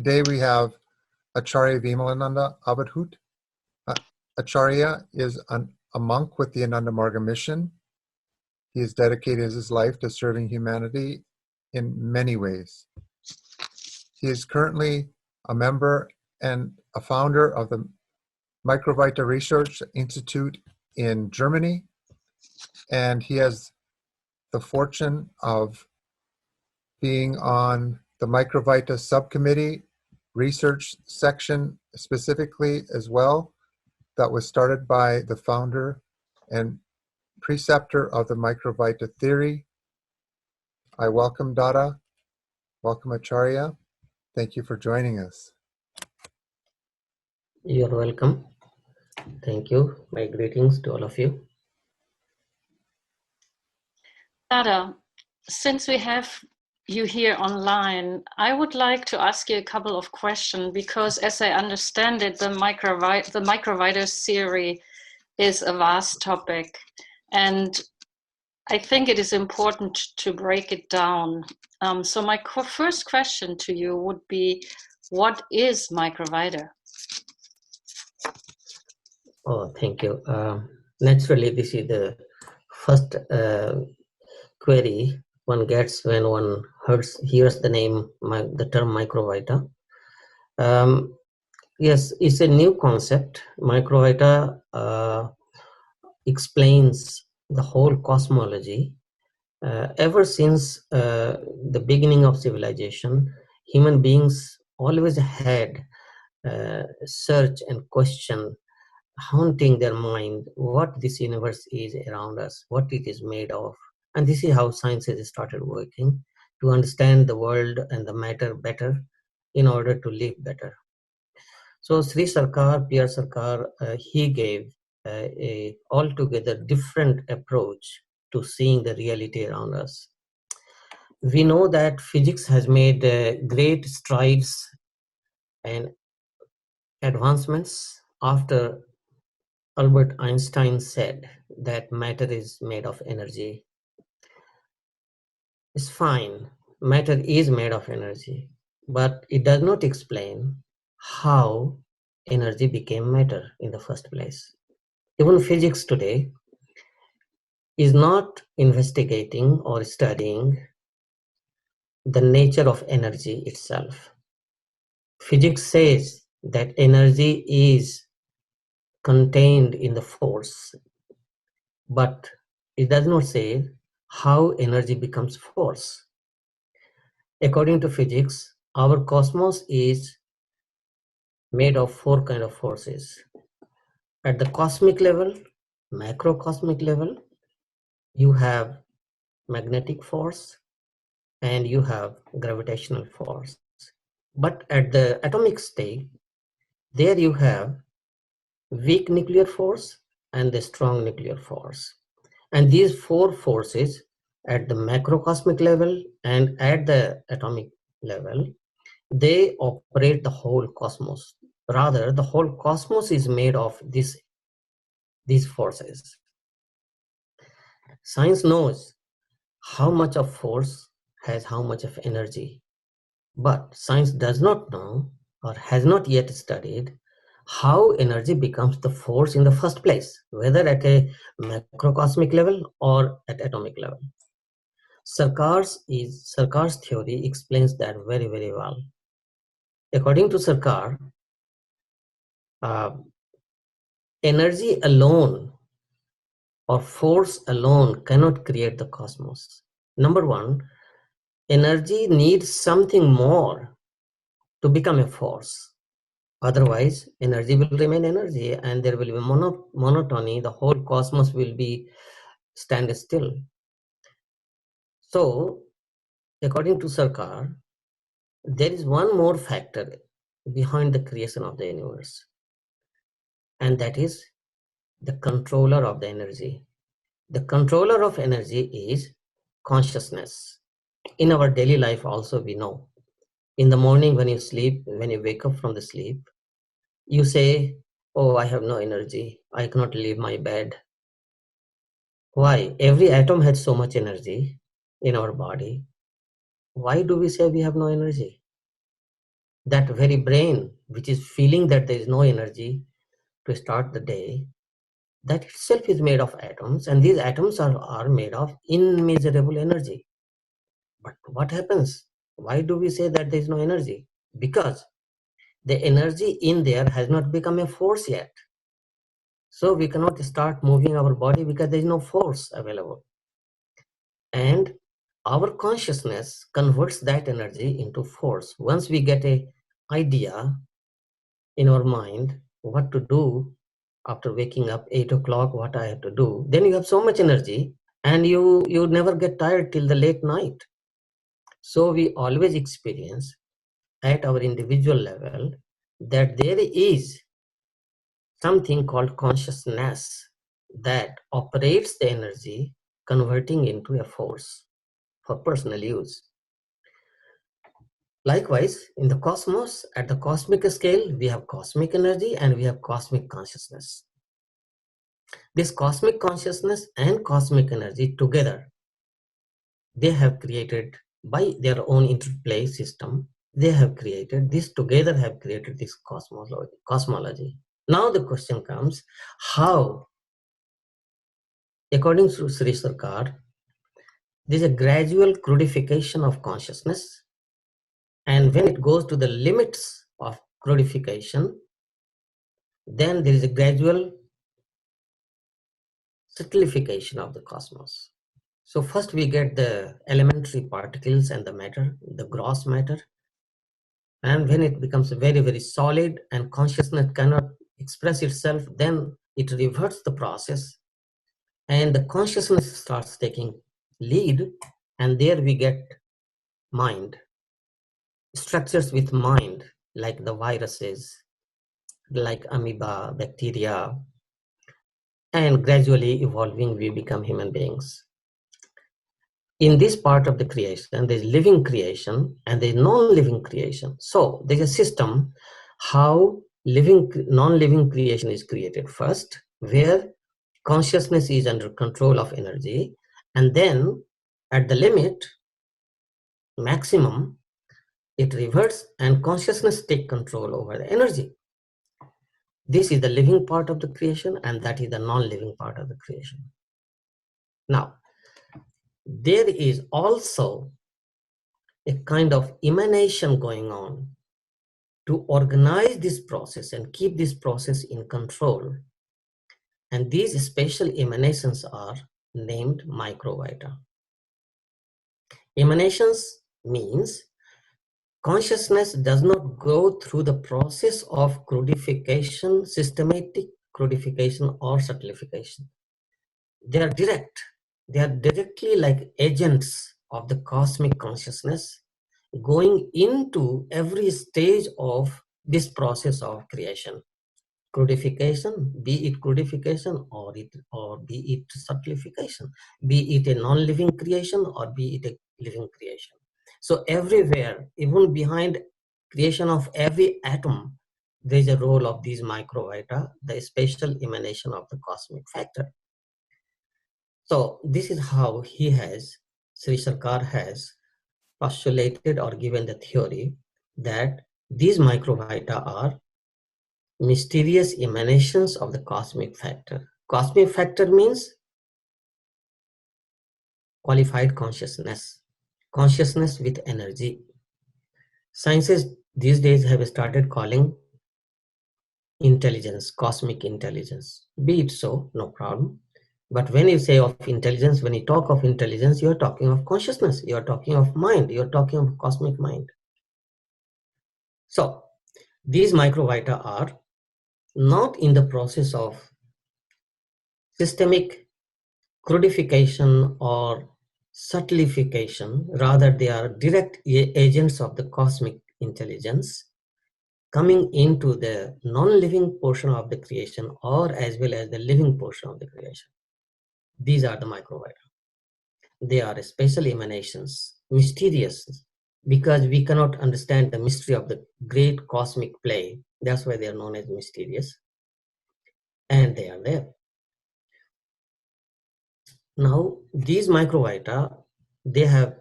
Today we have Acharya Vimalananda Abadhut. Acharya is a monk with the Ananda Marga mission. He has dedicated his life to serving humanity in many ways. He is currently a member and a founder of the Microvita Research Institute in Germany, and he has the fortune of being on the Microvita subcommittee research section specifically as well, that was started by the founder and preceptor of the Microvita theory. I welcome Dada, welcome Acharya. Thank you for joining us. You're welcome. Thank you. My greetings to all of you. Dada, since we have you here online, I would like to ask you a couple of questions because, as I understand it, the Microvita theory is a vast topic, and I think it is important to break it down. So my first question to you would be, what is Microvita? Oh, thank you. Naturally, this is the first query one gets when one hears the name, the term Microvita. Yes, it's a new concept. Microvita explains the whole cosmology. Ever since the beginning of civilization, human beings always had search and question, haunting their mind, what this universe is around us, what it is made of. And this is how science has started working to understand the world and the matter better in order to live better. So Sri Sarkar, P.R. Sarkar, he gave a altogether different approach to seeing the reality around us. We know that physics has made great strides and advancements after Albert Einstein said that matter is made of energy. It's fine, matter is made of energy, but it does not explain how energy became matter in the first place. Even physics today is not investigating or studying the nature of energy itself. Physics says that energy is contained in the force, but it does not say how energy becomes force. According to physics, our cosmos is made of four kinds of forces. At the cosmic level, macrocosmic level, you have magnetic force and you have gravitational force. But at the atomic state, there you have weak nuclear force and the strong nuclear force. And these four forces at the macrocosmic level and at the atomic level, they operate the whole cosmos. Rather, the whole cosmos is made of these forces. Science knows how much of force has how much of energy, but science does not know or has not yet studied how energy becomes the force in the first place, whether at a macrocosmic level or at atomic level. Sarkar's theory explains that very, very well. According to Sarkar, energy alone or force alone cannot create the cosmos. Number one, energy needs something more to become a force. Otherwise, energy will remain energy and there will be monotony. The whole cosmos will be stand still. So, according to Sarkar, there is one more factor behind the creation of the universe, and that is the controller of the energy. The controller of energy is consciousness. In our daily life also we know. In the morning when you sleep, when you wake up from the sleep, you say, oh, I have no energy. I cannot leave my bed. Why? Every atom has so much energy in our body. Why do we say we have no energy? that very brain which is feeling that there is no energy to start the day, that itself is made of atoms, and these atoms are made of immeasurable energy. But what happens? Why do we say that there is no energy? Because the energy in there has not become a force yet. So we cannot start moving our body because there is no force available. And our consciousness converts that energy into force. Once we get an idea in our mind what to do after waking up 8 o'clock, what I have to do, then you have so much energy and you never get tired till the late night. So we always experience at our individual level that there is something called consciousness that operates the energy, converting into a force for personal use. Likewise, in the cosmos, at the cosmic scale, we have cosmic energy and we have cosmic consciousness. This cosmic consciousness and cosmic energy together, they have created, by their own interplay system, they have created, this together have created this cosmology. Now the question comes, how, according to Sri Sarkar, there is a gradual crudification of consciousness, and when it goes to the limits of crudification, then there is a gradual subtlification of the cosmos. So first we get the elementary particles and the matter, the gross matter, and when it becomes very, very solid and consciousness cannot express itself, then it reverts the process and the consciousness starts taking lead, and there we get mind, structures with mind, like the viruses, like amoeba, bacteria, and gradually evolving we become human beings. In this part of the creation, there's living creation and there's non-living creation. So there's a system how non-living creation is created first, where consciousness is under control of energy, and then at the limit, maximum, it reverts and consciousness take control over the energy. This is the living part of the creation, and that is the non-living part of the creation. Now, there is also a kind of emanation going on to organize this process and keep this process in control. And these special emanations are named microvita. Emanations means consciousness does not go through the process of crudification, systematic crudification or subtlification. They are direct. They are directly like agents of the cosmic consciousness going into every stage of this process of creation. Crudification, be it crudification or be it subtlification, be it a non-living creation or be it a living creation. So everywhere, even behind creation of every atom, there is a role of these microvita, the special emanation of the cosmic factor. So this is how Sri Sarkar has postulated or given the theory that these microvita are mysterious emanations of the cosmic factor. Cosmic factor means qualified consciousness, consciousness with energy. Sciences these days have started calling intelligence, cosmic intelligence. Be it so, no problem. But when you say of intelligence, when you talk of intelligence, you're talking of consciousness, you're talking of mind, you're talking of cosmic mind. So these microvita are not in the process of systemic crudification or subtlification, rather they are direct agents of the cosmic intelligence coming into the non-living portion of the creation or as well as the living portion of the creation. These are the microvita. They are special emanations, mysterious, because we cannot understand the mystery of the great cosmic play. That's why they are known as mysterious. And they are there. Now, these microvita, they have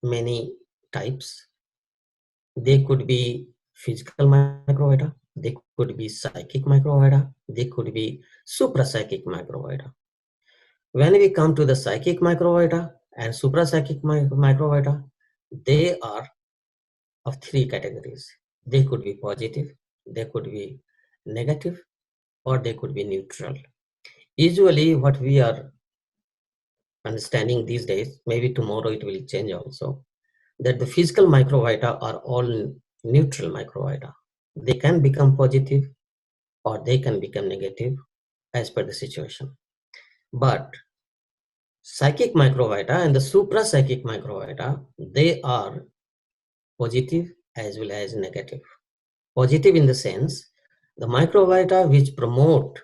many types. They could be physical microvita, they could be psychic microvita, they could be suprapsychic microvita. When we come to the psychic microvita and suprapsychic microvita, they are of three categories. They could be positive, they could be negative, or they could be neutral. Usually what we are understanding these days, maybe tomorrow it will change also, that the physical microvita are all neutral microvita. They can become positive or they can become negative as per the situation. But psychic microvita and the suprapsychic microvita, they are positive as well as negative. Positive in the sense, the microvita which promote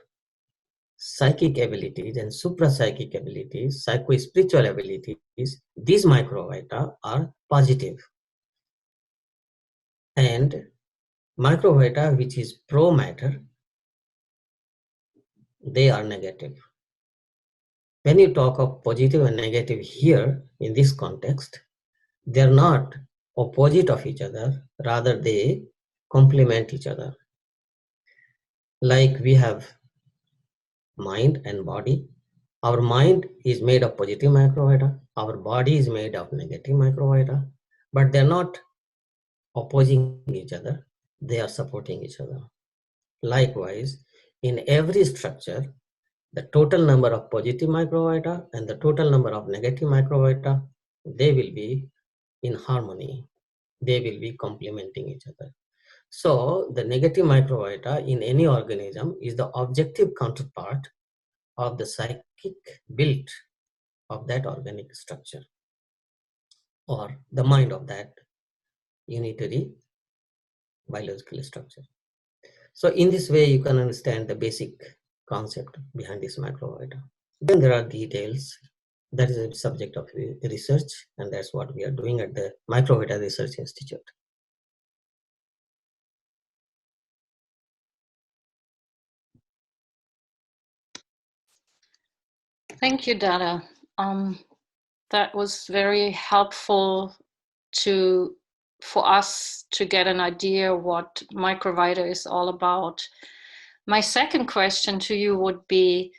psychic abilities and suprapsychic abilities, psycho-spiritual abilities, these microvita are positive. And microvita which is pro-matter, they are negative. When you talk of positive and negative here in this context, they are not opposite of each other, rather they complement each other. Like we have mind and body. Our mind is made of positive microvita, our body is made of negative microvita, but they're not opposing each other, they are supporting each other. Likewise, in every structure, the total number of positive microvita and the total number of negative microvita, they will be in harmony. They will be complementing each other. So the negative microvita in any organism is the objective counterpart of the psychic build of that organic structure or the mind of that unitary biological structure. So in this way, you can understand the basic concept behind this microvita. Then there are details. That is a subject of research, and that's what we are doing at the Microvita Research Institute. Thank you, Dada. That was very helpful for us to get an idea what Microvita is all about. My second question to you would be,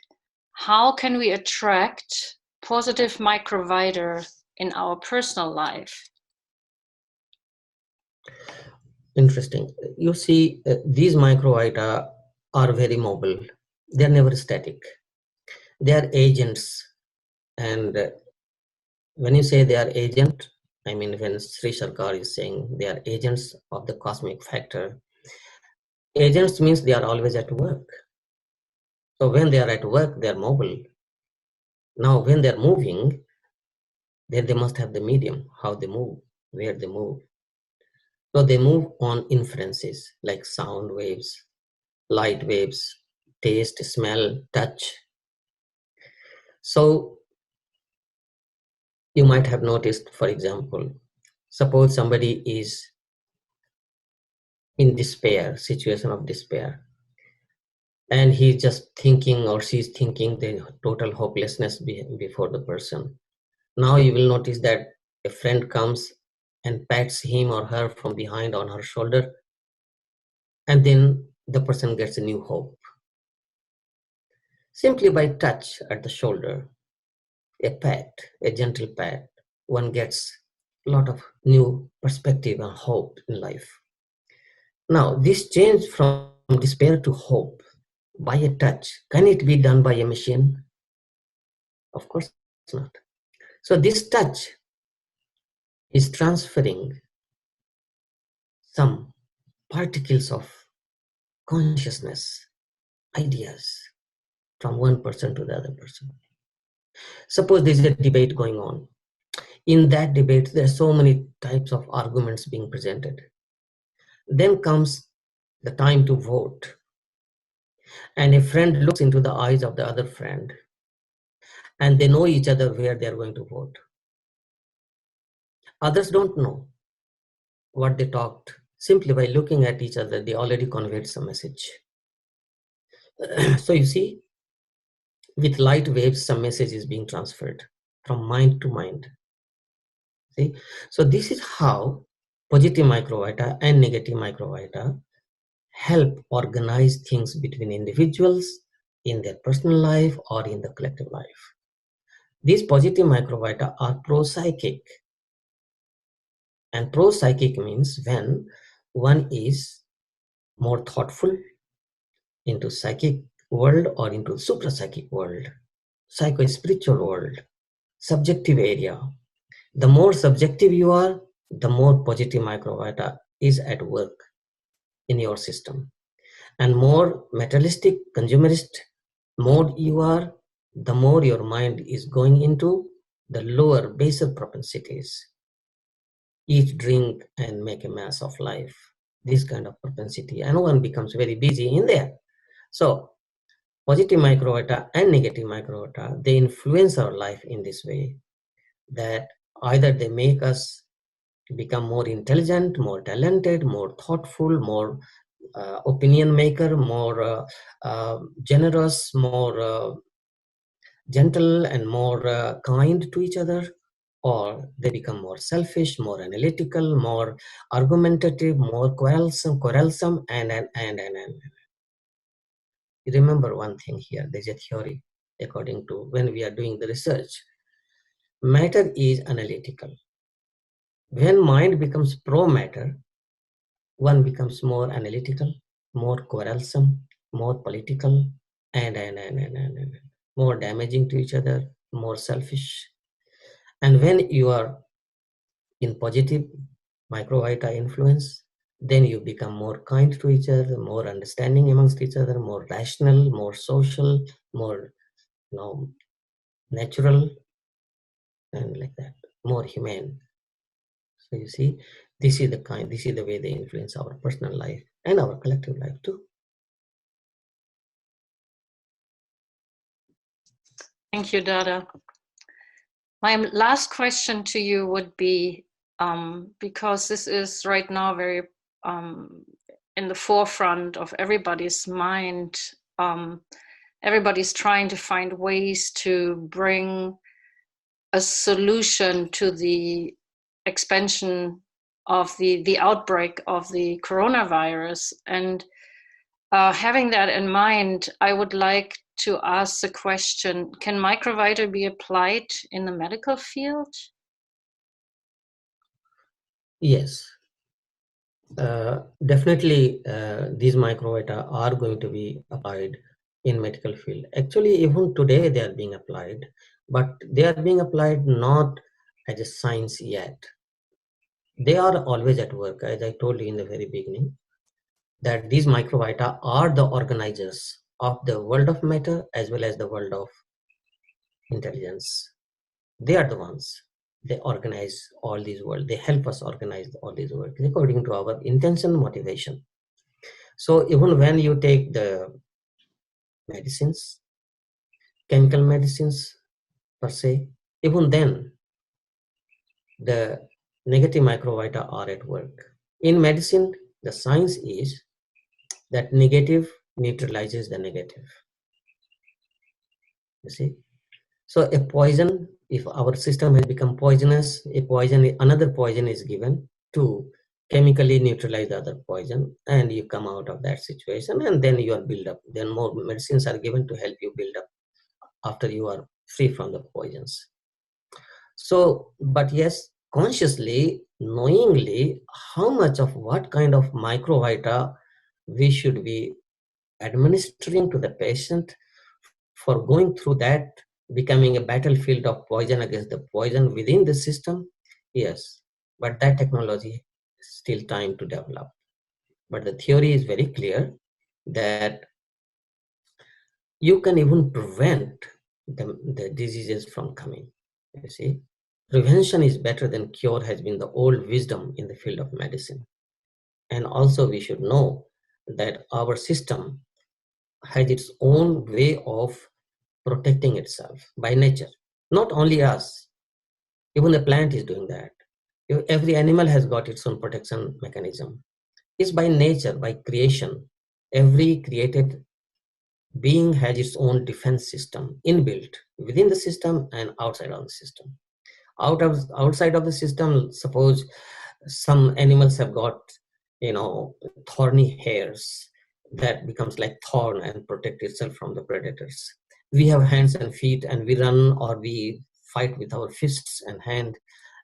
how can we attract positive Microvita in our personal life? Interesting. You see, these microvita are very mobile. They're never static. They are agents. And when you say they are agent, I mean, when Sri Sarkar is saying they are agents of the cosmic factor, agents means they are always at work. So when they are at work, they are mobile. Now, when they're moving, then they must have the medium, how they move, where they move. So they move on inferences like sound waves, light waves, taste, smell, touch. So you might have noticed, for example, suppose somebody is in despair, situation of despair, and he's just thinking or she's thinking the total hopelessness before the person. Now you will notice that a friend comes and pats him or her from behind on her shoulder, and then the person gets a new hope. Simply by touch at the shoulder, a pat, a gentle pat, one gets a lot of new perspective and hope in life. Now, this change from despair to hope by a touch, can it be done by a machine? Of course not. So this touch is transferring some particles of consciousness, ideas from one person to the other person. Suppose there's a debate going on. In that debate, there are so many types of arguments being presented. Then comes the time to vote. And a friend looks into the eyes of the other friend, and they know each other where they are going to vote. Others don't know what they talked. Simply by looking at each other, they already conveyed some message. So you see, with light waves, some message is being transferred from mind to mind. See? So this is how positive microvita and negative microvita help organize things between individuals in their personal life or in the collective life. These positive microvita are pro-psychic. And pro-psychic means when one is more thoughtful into psychic world or into supra-psychic world, psycho-spiritual world, subjective area. The more subjective you are, the more positive microvita is at work in your system. And more materialistic, consumerist mode you are, the more your mind is going into the lower, baser propensities. Eat, drink, and make a mess of life. This kind of propensity. And one becomes very busy in there. So, positive microvita and negative microvita, they influence our life in this way that either they make us become more intelligent, more talented, more thoughtful, more opinion maker, more generous, more gentle, and more kind to each other, or they become more selfish, more analytical, more argumentative, more quarrelsome, and. Remember one thing here, there's a theory according to when we are doing the research. Matter is analytical. When mind becomes pro-matter, one becomes more analytical, more quarrelsome, more political, and more damaging to each other, more selfish. And when you are in positive microvita influence, then you become more kind to each other, more understanding amongst each other, more rational, more social, more natural, and like that, more humane. So you see, this is the way they influence our personal life and our collective life too. Thank you, Dada. My last question to you would be, because this is right now very in the forefront of everybody's mind, everybody's trying to find ways to bring a solution to the expansion of the outbreak of the coronavirus. And having that in mind, I would like to ask the question, can Microvita be applied in the medical field? Yes. Definitely these microvita are going to be applied in medical field. Actually, even today they are being applied, but they are being applied not as a science yet. They are always at work, as I told you in the very beginning, that these microvita are the organizers of the world of matter as well as the world of intelligence. They are the ones. They organize all these worlds. They help us organize all these worlds according to our intention, motivation. So even when you take the medicines, chemical medicines per se, even then the negative microvita are at work. In medicine, the science is that negative neutralizes the negative. You see? So a poison, if our system has become poisonous, another poison is given to chemically neutralize the other poison, and you come out of that situation, and then you are built up. Then more medicines are given to help you build up after you are free from the poisons. So, but yes, consciously, knowingly, how much of what kind of microvita we should be administering to the patient for going through that, becoming a battlefield of poison against the poison within the system, yes, but that technology is still time to develop. But the theory is very clear that you can even prevent the diseases from coming. You see, prevention is better than cure has been the old wisdom in the field of medicine. And also we should know that our system has its own way of protecting itself by nature. Not only us, even the plant is doing that. Every animal has got its own protection mechanism. It's by nature, by creation. Every created being has its own defense system inbuilt within the system and outside of the system. Outside of the system, suppose Some animals have got, thorny hairs that becomes like thorn and protect itself from the predators. We have hands and feet, and we run or we fight with our fists and hand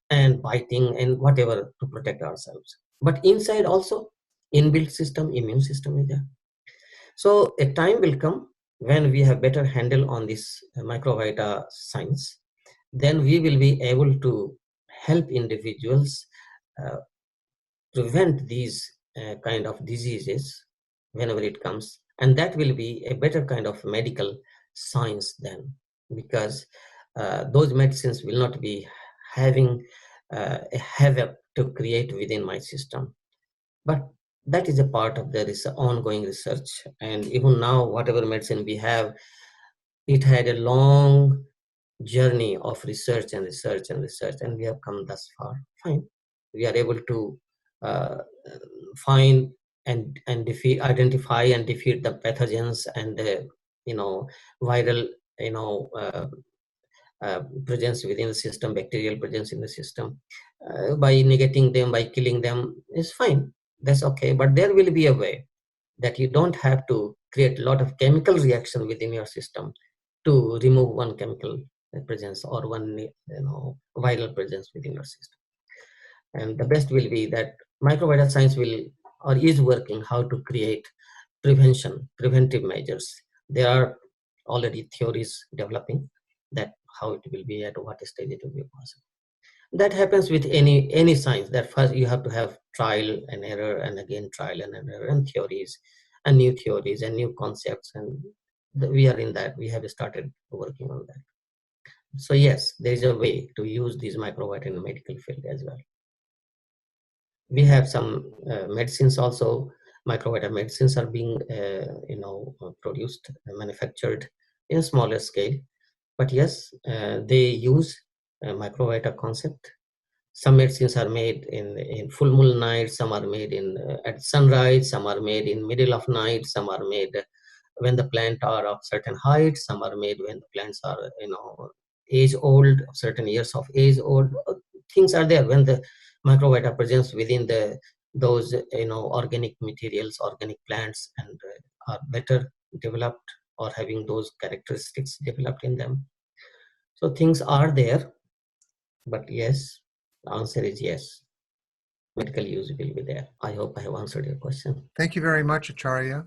and biting and whatever to protect ourselves. But inside also, inbuilt system, immune system is there. So a time will come when we have better handle on this microvita science, then we will be able to help individuals uh, prevent these kind of diseases whenever it comes, and that will be a better kind of medical science then, because those medicines will not be having a havoc to create within my system. But that is a part of the ongoing research, and even now whatever medicine we have, it had a long journey of research and research and research, and we have come thus far. Fine, we are able to uh, find and defeat, identify and defeat the pathogens and the viral presence within the system, bacterial presence in the system, by negating them, by killing them is fine. That's okay, but there will be a way that you don't have to create a lot of chemical reaction within your system to remove one chemical presence or one viral presence within your system. And the best will be that microbiota science will or is working how to create preventive measures. There are already theories developing that how it will be, at what stage it will be possible. That happens with any science, that first you have to have trial and error and again trial and error and theories and new concepts, and we are in that. We have started working on that. So yes, there is a way to use these microbiota in the medical field as well. We have some medicines also. Microbiota medicines are being produced, manufactured in a smaller scale, but yes, they use microbiota concept. Some medicines are made in full moon night, some are made in at sunrise, some are made in middle of night, some are made when the plant are of certain height, some are made when the plants are age old, certain years of age old. Things are there when the microbiota presence within those organic materials, organic plants, and are better developed or having those characteristics developed in them. So things are there, but yes, the answer is yes. Medical use will be there. I hope I have answered your question. Thank you very much, Acharya.